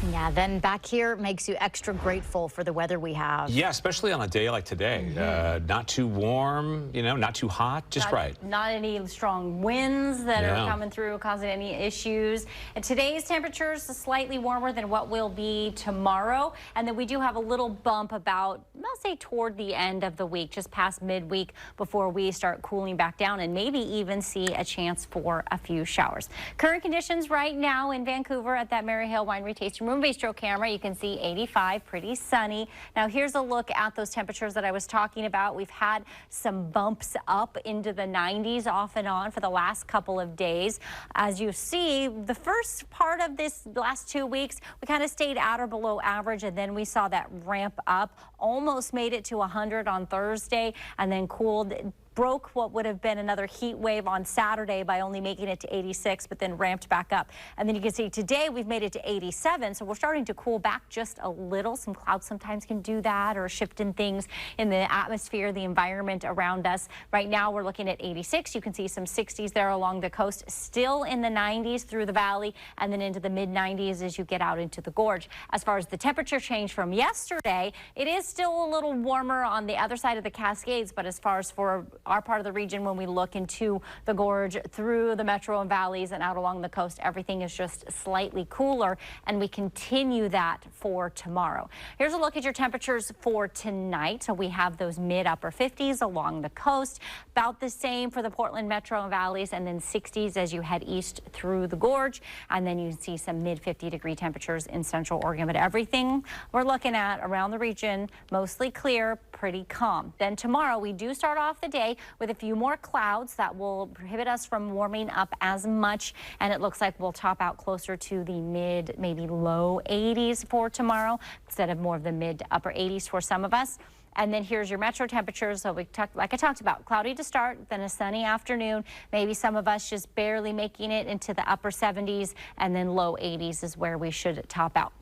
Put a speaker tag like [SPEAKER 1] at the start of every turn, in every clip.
[SPEAKER 1] Yeah, then back here makes you extra grateful for the weather we have.
[SPEAKER 2] Yeah, especially on a day like today. Not too warm, not too hot, just right.
[SPEAKER 3] Not any strong winds that
[SPEAKER 2] Yeah.
[SPEAKER 3] are coming through causing any issues. And today's temperatures are slightly warmer than what will be tomorrow. And then we do have a little bump about, I'll say, toward the end of the week, just past midweek, before we start cooling back down and maybe even see a chance for a few showers. Current conditions right now in Vancouver at that Maryhill Winery Tasting Room Bistro camera, you can see 85, pretty sunny. Now here's a look at those temperatures that I was talking about. We've had some bumps up into the 90s off and on for the last couple of days. As you see, the first part of this last 2 weeks, we kind of stayed at or below average, and then we saw that ramp up, almost made it to 100 on Thursday, and then cooled, broke what would have been another heat wave on Saturday by only making it to 86, but then ramped back up. And then you can see today we've made it to 87, so we're starting to cool back just a little. Some clouds sometimes can do that, or shift in things in the atmosphere, the environment around us. Right now we're looking at 86. You can see some 60s there along the coast, still in the 90s through the valley, and then into the mid 90s as you get out into the gorge. As far as the temperature change from yesterday, it is still a little warmer on the other side of the Cascades, but as far as for our part of the region, when we look into the gorge through the metro and valleys and out along the coast, everything is just slightly cooler, and we continue that for tomorrow. Here's a look at your temperatures for tonight. So we have those mid upper 50s along the coast, about the same for the Portland metro and valleys, and then 60s as you head east through the gorge, and then you see some mid 50-degree temperatures in central Oregon. But everything we're looking at around the region, mostly clear, pretty calm. Then tomorrow we do start off the day with a few more clouds that will prohibit us from warming up as much, and it looks like we'll top out closer to the mid, maybe low 80s for tomorrow instead of more of the mid to upper 80s for some of us. And then here's your metro temperatures. So like I talked about, cloudy to start, then a sunny afternoon. Maybe some of us just barely making it into the upper 70s, and then low 80s is where we should top out.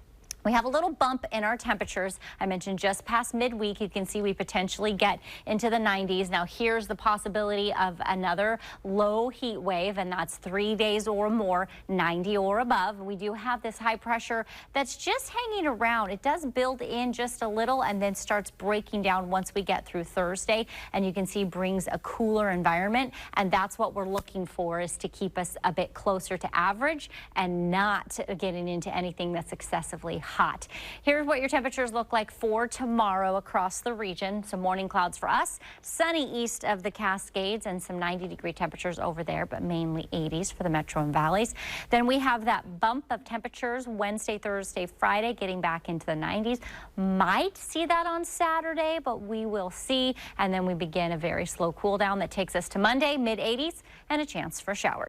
[SPEAKER 3] We have a little bump in our temperatures. I mentioned just past midweek, you can see we potentially get into the 90s. Now here's the possibility of another low heat wave, and that's 3 days or more, 90 or above. We do have this high pressure that's just hanging around. It does build in just a little and then starts breaking down once we get through Thursday, and you can see brings a cooler environment, and that's what we're looking for, is to keep us a bit closer to average and not getting into anything that's excessively hot. Here's what your temperatures look like for tomorrow across the region. Some morning clouds for us, sunny east of the Cascades, and some 90-degree temperatures over there, but mainly 80s for the metro and valleys. Then we have that bump of temperatures Wednesday, Thursday, Friday, getting back into the 90s. Might see that on Saturday, but we will see. And then we begin a very slow cool down that takes us to Monday, mid 80s, and a chance for showers.